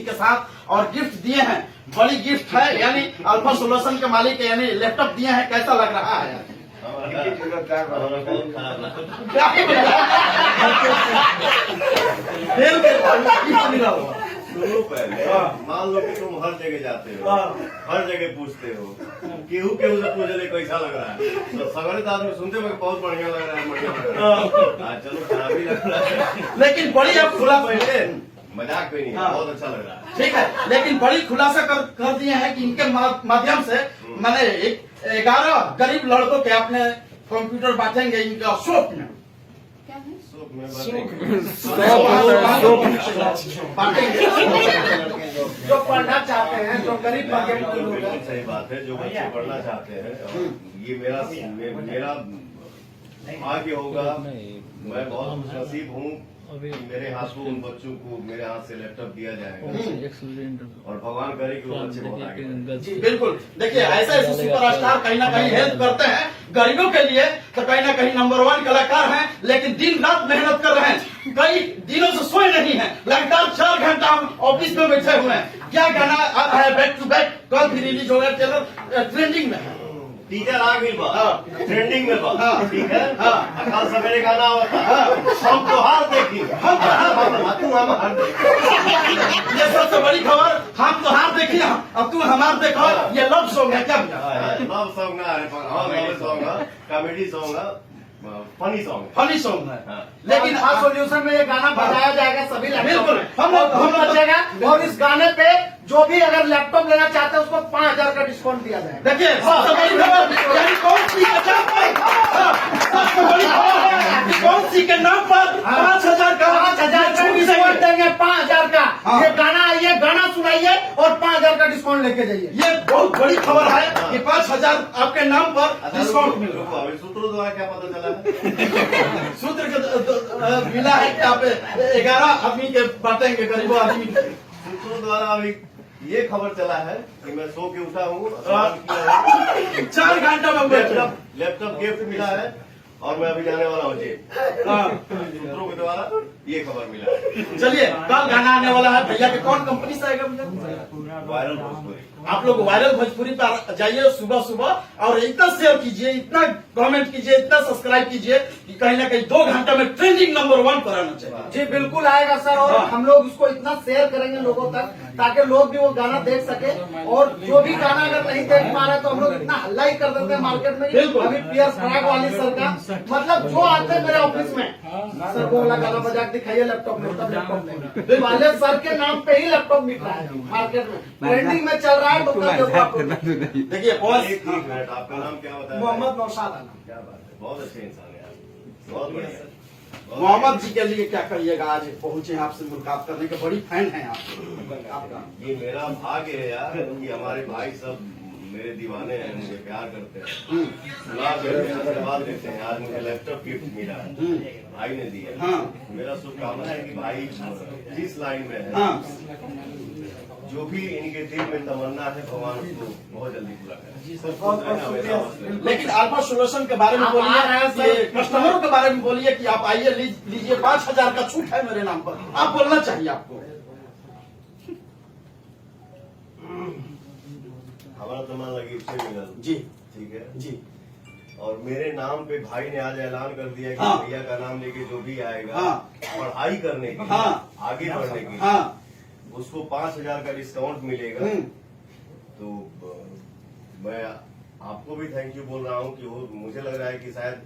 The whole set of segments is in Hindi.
के साथ और गिफ्ट दिए हैं, बड़ी गिफ्ट है, यानी अल्फा सोल्यूशन के मालिक यानी लैपटॉप दिए हैं। कैसा लग रहा है? क्या मिला हुआ? सुनो पहले, मान लो कि तुम हर जगह जाते हो, हर जगह पूछते हो, केहू केहू से पूछे कैसा लग रहा है, तो सगरे तो आदमी सुनते हो बहुत बढ़िया लग रहा है, बढ़िया लग रहा है। चलो खराब ही लग रहा है, लेकिन बड़ी आप खुला पहले मजाक भी नहीं, बहुत अच्छा लग रहा है। ठीक है, लेकिन बड़ी खुलासा कर दिए हैं कि इनके माध्यम से मैंने 11 गरीब लड़कों के अपने कंप्यूटर बांटेंगे इनका शॉप में। जो पढ़ना चाहते हैं, जो गरीब बिल्कुल सही बात है, जो बच्चे पढ़ना चाहते हैं, ये मेरा भाग्य होगा। मैं बहुत खुशनसीब हूँ, मेरे हाथ को उन बच्चों को मेरे हाथ से लैपटॉप दिया जाएगा और भगवान करे कि वो बच्चे बहुत आगे। जी बिल्कुल, देखिए ऐसे ऐसे सुपरस्टार कहीं ना कहीं हेल्प करते हैं गरीबों के लिए, तो कहीं ना कहीं नंबर 1 कलाकार हैं, लेकिन दिन रात मेहनत कर रहे हैं, कई दिनों से सोए नहीं हैं, लगातार 4 घंटा हम ऑफिस में बैठे हुए हैं। क्या गाना है बैक टू बैक, कल भी रिलीज होगा, ट्रेलर ट्रेंडिंग में है, टीचर आ गई बात ट्रेंडिंग में बात, ठीक है। कल सवेरे गाना होता हम त्योहार देखी, ये सबसे बड़ी खबर, हम त्योहार देखिए अब तू हमार देखो। ये लव सॉन्ग है क्या भैया? लव सॉन्ग ना है, लव सॉन्ग है, कॉमेडी सॉन्ग है, फनी सॉन्ग है। लेकिन आज सोल्यूशन में ये गाना बजाया जाएगा सभी लैपटॉप बिल्कुल, हम बचेगा। और इस गाने पे जो भी अगर लैपटॉप लेना चाहते हैं उसको 5000 का डिस्काउंट दिया जाएगा। देखिए सबसे बड़ी खबर, यानी कौन सी के नाम पर, सबसे बड़ी खबर है कौन सी के नाम पर 5000 का डिस्काउंट देंगे, 5000 का। ये गाना आइए, गाना सुनाइए और 5000 का डिस्काउंट लेके जाइए। ये बहुत बड़ी खबर है कि 5000 आपके नाम पर डिस्काउंट मिल रहा है। सूत्रों द्वारा क्या पता चला? सूत्र मिला है कि आप 11 आदमी के बांटेंगे, गरीबों आदमी के। सूत्रों द्वारा अभी ये खबर चला है कि मैं सो के उठा हूँ, 4 घंटा में लैपटॉप गिफ्ट मिला है और मैं अभी जाने वाला हूँ जेल। सूत्रों के द्वारा ये खबर मिला है। चलिए, कल गाना आने वाला है भैया के, कौन कंपनी से आएगा भैया? वायरल भोजपुरी। आप लोग वायरल भोजपुरी पर जाइए सुबह सुबह और इतना शेयर कीजिए, इतना कमेंट कीजिए, इतना सब्सक्राइब कीजिए कि कहीं ना कहीं 2 घंटा में ट्रेंडिंग नंबर 1 पर आना चाहिए। जी बिल्कुल आएगा सर, और हम लोग इसको इतना शेयर करेंगे लोगों तक ताकि लोग भी वो गाना देख सके। और जो भी गाना अगर नहीं देख पा रहे तो हम लोग इतना हल्ला ही कर देते हैं मार्केट में। अभी पियर फ्रैग वाली सर का मतलब जो आते हैं मेरे ऑफिस में, सर वो वाला गाना बजा दिखाइए लैपटॉप में, तब लैपटॉप में वाले सर के नाम पे ही लैपटॉप मिल रहा है मार्केट में, ट्रेंडिंग में चल रहा है। तो देखिए एक मिनट, आपका नाम क्या बताया? मोहम्मद नौशाद आना। क्या बात है, बहुत अच्छे इंसान है आप, बहुत बढ़िया। मोहम्मद जी के लिए क्या कहिएगा? आज पहुंचे आपसे मुलाकात करने के, बड़ी फैन है आपका। ये मेरा भाग्य है यार कि हमारे भाई सब मेरे दीवाने हैं, मुझे प्यार करते हैं, सलाह देते हैं, आशीर्वाद देते हैं। आज मुझे लैपटॉप गिफ्ट मिला है, भाई ने दिया। मेरा शुभकामना है कि भाई जिस लाइन में है, जो भी इनके दिल में तमन्ना है, भगवान उसको बहुत जल्दी पूरा करें। लेकिन अल्फा सोल्यूशन के बारे में बोलिए, कस्टमरों के बारे में बोलिए कि आप आइए लीजिए, 5000 का छूट है मेरे नाम पर, आप बोलना चाहिए आपको। हमारा तो मान लगी उससे मिला जी, ठीक है जी। और मेरे नाम पे भाई ने आज ऐलान कर दिया कि भैया का नाम लेके जो भी आएगा पढ़ाई करने की, आगे बढ़ने की, उसको 5000 का डिस्काउंट मिलेगा। तो मैं आपको भी थैंक यू बोल रहा हूँ कि वो मुझे लग रहा है कि शायद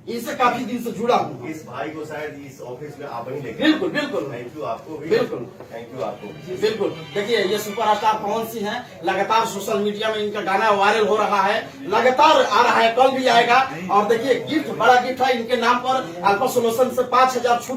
इससे काफी दिन से जुड़ा हूँ, इस भाई को शायद इस ऑफिस में आप ही लेके। बिल्कुल बिल्कुल, थैंक यू आपको भी, बिल्कुल थैंक यू आपको भी। बिल्कुल। देखिए ये सुपरस्टार पवन सिंह हैं, लगातार सोशल मीडिया में इनका गाना वायरल हो रहा है, लगातार आ रहा है, कल भी आएगा। और देखिए गिफ्ट, बड़ा गिफ्ट है इनके नाम पर, अल्फा सोल्यूशन से 5000 छूट